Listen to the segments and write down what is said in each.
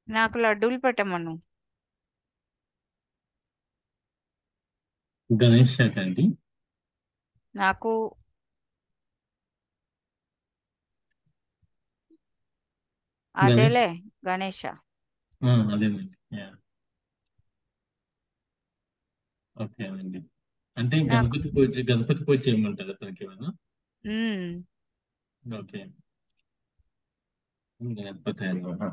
నాకు లడ్డూలు పెట్టమను. గణేష్ శాఖ అండి. నాకు గణేష్. అదేలే గణేష. అదేనండి. యా. ఓకే అండి. అంటే నాకు గణపతి పూజ చేయమంటారు అతనికి ఏమైనా. మ్మ్. ఓకే. గణపతి అన్నమాట.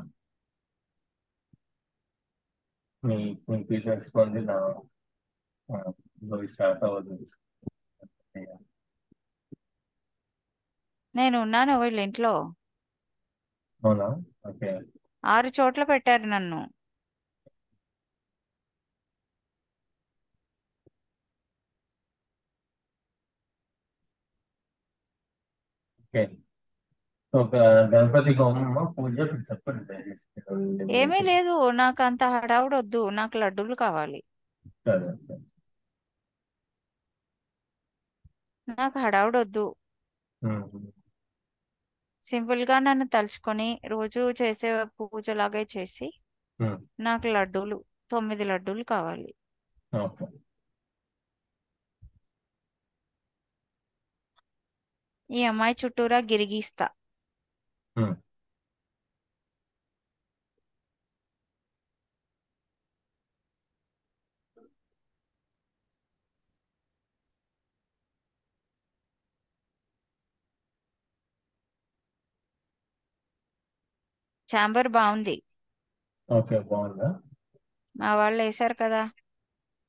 మీకు తెలుసుకోండి నా స్టార్ట్ అవ్వదు. నేను ఉన్నాను వీళ్ళ ఇంట్లో. అవునా. ఓకే. 6 చోట్ల పెట్టారు నన్ను. ఓకే. సో ఒక గణపతి హోమం పూజ చెప్పండి దయచేసి. ఏమీ లేదు, నాకు అంత హడావుడొద్దు, నాకు లడ్డూలు కావాలి. సరే సరే. నాకు హడావుడొద్దు. ఉమ్, సింపుల్ గా నన్ను తలుచుకొని రోజు చేసే పూజలాగే చేసి ఉమ్, నాకు లడ్డూలు 9 లడ్డూలు కావాలి. ఓకే. ఈ అమ్మాయి చుట్టూరా గిరిగీస్తా. ఉమ్, ఛాంబర్ బాగుంది. ఓకే బాగుందా. మా వాళ్ళు వేశారు కదా.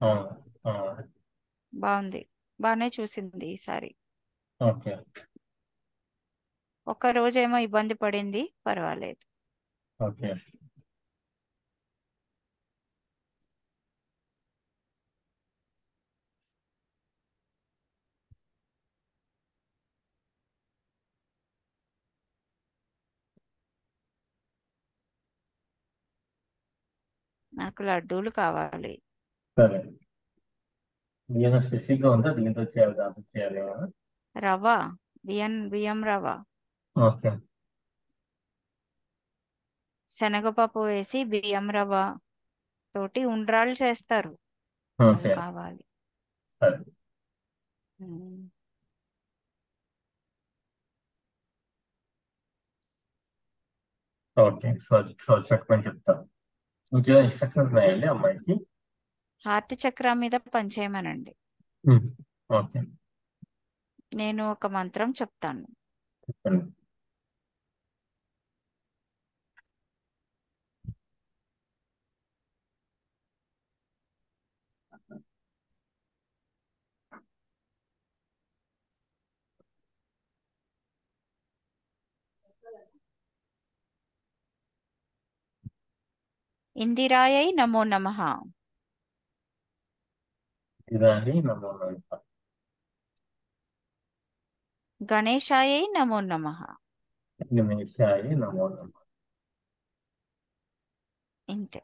అవును. అవును. బాగుంది. బాగానే చూసింది ఈసారి. ఓకే. ఒక్క రోజేమో ఇబ్బంది పడింది, పర్వాలేదు. ఓకే. నాకు లడ్డూలు కావాలి. సరే. ఏదైనా స్పెసిఫిక్ గా ఉందా దీంతో చేయాలి దాంతో చేయాలి ఏమైనా? రవ్వ, బియ్యం రవ్వ, ఓకే. శనగపప్పు వేసి బియ్యం రవ్వ తోటి ఉండ్రాళ్ళు చేస్తారు. అవి ఓకే. కావాలి. సరే. ఉమ్. ఓకే. సో సో చెప్పని చెప్తాను. ఇంకేమైనా ఇన్స్ట్రక్షన్స్ ఉన్నాయండి అమ్మాయికి? హార్ట్ చక్రం మీద పనిచేయమనండి. ఉమ్, ఓకే. నేను ఒక మంత్రం చెప్తాను. చెప్పండి. ఇందిరాయై నమో నమః. ఇదాని నమోదు. గణేశాయై నమో నమః. నిమిషాయి నమోదు. ఇంతే.